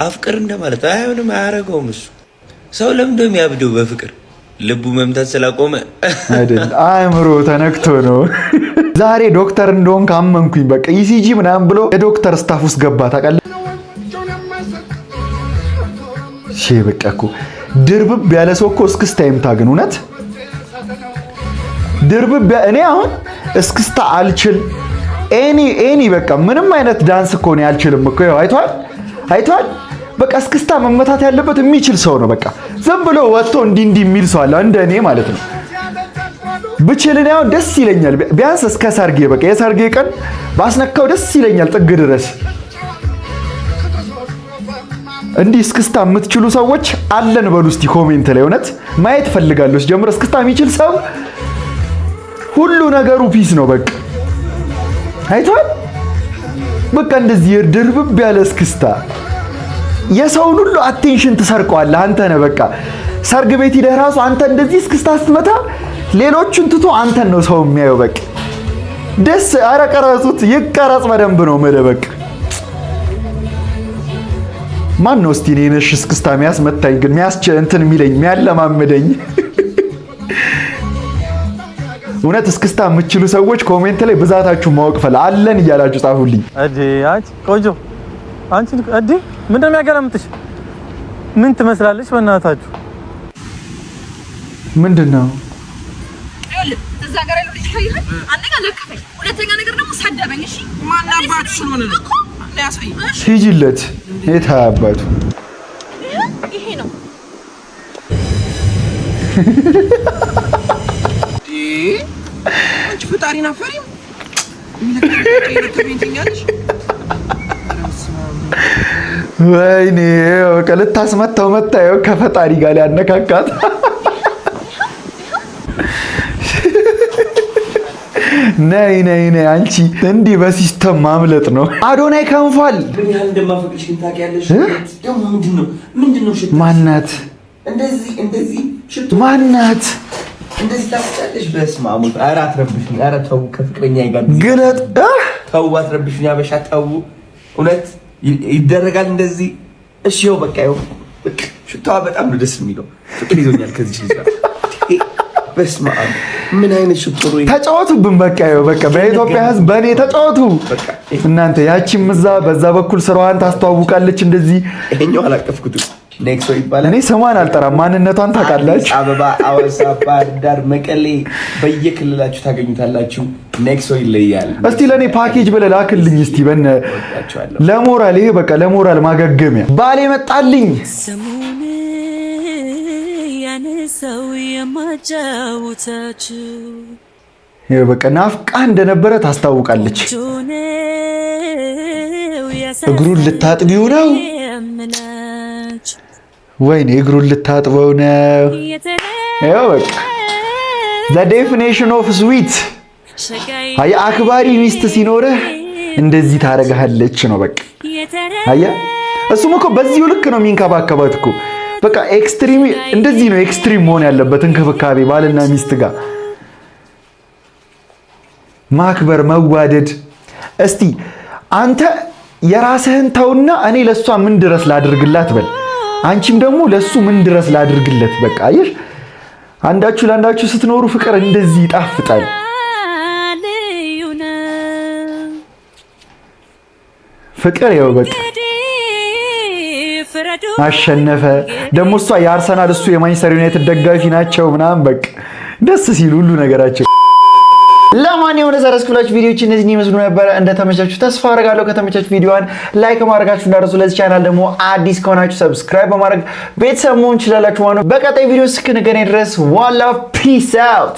አፍቅር እንደማለት አይሆንም። አያረገውም እሱ። ሰው ለምንድን ነው የሚያብደው በፍቅር? ልቡ መምታት ስላቆመ አይደል? አእምሮ ተነክቶ ነው። ዛሬ ዶክተር እንደሆን ካመንኩኝ በቃ ኢሲጂ ምናምን ብሎ የዶክተር ስታፍ ውስጥ ገባ። ታውቃለህ? በቃ እኮ ድርብብ ያለ ሰው እኮ እስክስታ ይምታግን። እውነት ድርብብ እኔ አሁን እስክስታ አልችል ኤኒ በቃ ምንም አይነት ዳንስ እኮ ነው አልችልም እኮ። አይቷል በቃ እስክስታ መመታት ያለበት የሚችል ሰው ነው። በቃ ዝም ብሎ ወጥቶ እንዲህ የሚል ሰው አለ እንደ እኔ ማለት ነው። ብችልን ያው ደስ ይለኛል። ቢያንስ እስከ ሰርጌ በቃ የሰርጌ ቀን ባስነካው ደስ ይለኛል ጥግ ድረስ። እንዲህ እስክስታ የምትችሉ ሰዎች አለን በሉ እስቲ ኮሜንት ላይ። እውነት ማየት ፈልጋለሁ። ጀምሮ እስክስታ የሚችል ሰው ሁሉ ነገሩ ፒስ ነው። በቃ አይቷል በቃ እንደዚህ ድርብብ ያለ እስክስታ የሰውን ሁሉ አቴንሽን ትሰርቀዋለህ አንተ ነህ። በቃ ሰርግ ቤት ሄደህ ራሱ አንተ እንደዚህ እስክስታ ስትመታ ሌሎቹን ትቶ አንተን ነው ሰው የሚያየው። በቃ ደስ ኧረ ቀረጹት፣ ይቀረጽ በደንብ ነው መደበቅ። ማን ነው እስቲ እኔንሽ እስክስታ የሚያስመታኝ ግን እንትን የሚለኝ የሚያለማምደኝ? እውነት እስክስታ የምትችሉ ሰዎች ኮሜንት ላይ ብዛታችሁ ማወቅ አለን እያላችሁ ጻፉልኝ። አንቺ ቆንጆ አንቺ ምንድን ነው የሚያገራምጥሽ? ምን ትመስላለች? በእናታችሁ ምንድን ነው? እዛ ጋር ያለው ልጅ ታይሃል። አንደኛ ለከፈኝ፣ ሁለተኛ ነገር ደግሞ ሰደበኝ። እሺ ማን አባቱ ስለሆነ ነው ያሳይ። ሂጂለት የት አባቱ ይሄ ነው አንቺ ፈጣሪን አፈሪም ወይኔ በቃ ልታስመታው መታየው ከፈጣሪ ጋር ሊያነካካት። ነይ አንቺ እንዲህ በሲስተም ማምለጥ ነው። አዶናይ ከንፏል። ምን ያህል እንደማፈቅርሽ ግን ታውቂያለሽ። ደግሞ ምንድነው ሽቶ? ማናት? እንደዚህ ሽቶ ማናት? እንደዚህ ታውቂያለሽ? በስመ አብ። ኧረ አትረብሽኝ። ኧረ ተው፣ ከፍቅረኛ ጋር ግለጥ። ተው አትረብሽኝ። አበሻ ተው። እውነት ይደረጋል እንደዚህ? እሺ ይኸው በቃ ይኸው ሽታዋ በጣም ነው ደስ የሚለው። ፍቅር ይዞኛል ከዚህ ልጅ ጋር። በስመ አብ ምን አይነት ሽቶ ነው? ተጫወቱብን በቃ ይኸው በቃ በኢትዮጵያ ሕዝብ በእኔ ተጫወቱ እናንተ። ያቺም እዛ በዛ በኩል ስራዋን ታስተዋውቃለች እንደዚህ። ይሄኛው አላቀፍኩትም። ኔክሶ ይባላል። እኔ ስሟን አልጠራም፣ ማንነቷን ታውቃላችሁ። አበባ፣ አዋሳ፣ ባህር ዳር፣ መቀሌ በየክልላችሁ ታገኙታላችሁ። ኔክሶ ይለያል። እስቲ ለኔ ፓኬጅ ብለህ ላክልኝ እስቲ በነ ለሞራል ይሄ በቃ ለሞራል ማገገሚያ ባሌ መጣልኝ። ሰሙን ያነሳው የማጫውታችሁ ይሄ በቃ ናፍቃ እንደነበረ ታስታውቃለች። እግሩን ልታጥቢው ነው? ወይኔ እግሩን ልታጥበው ነው። ይሄው በቃ the definition of sweet አያ አክባሪ ሚስት ሲኖርህ እንደዚህ ታረጋለች ነው በቃ። አያ እሱም እኮ በዚሁ ልክ ነው የሚንከባከባት እኮ በቃ ኤክስትሪም እንደዚህ ነው ኤክስትሪም መሆን ያለበት እንክብካቤ ባልና ሚስት ጋር ማክበር መዋደድ። እስቲ አንተ የራስህን ተውና እኔ ለሷ ምን ድረስ ላድርግላት በል፣ አንቺም ደግሞ ለሱ ምን ድረስ ላድርግለት። በቃ አየሽ አንዳችሁ ለአንዳችሁ ስትኖሩ ፍቅር እንደዚህ ይጣፍጣል። ፍቅር ያው በቃ አሸነፈ። ደግሞ እሷ የአርሰናል እሱ የማንቸስተር ዩናይትድ ደጋፊ ናቸው ምናምን በቃ ደስ ሲሉ ሁሉ ነገራቸው። ለማንኛውም ለዛሬ ስኩላችሁ ቪዲዮዎች እነዚህን ይመስሉ ነበር። እንደተመቻችሁ ተስፋ አደርጋለሁ። ከተመቻችሁ ቪዲዮዋን ላይክ ማድረጋችሁ እንዳትረሱ። ለዚህ ቻናል ደግሞ አዲስ ከሆናችሁ ሰብስክራይብ በማድረግ ቤተሰብ መሆን ትችላላችሁ ማለት ነው። በቀጣይ ቪዲዮ እስክንገናኝ ድረስ ዋላ ፒስ አውት።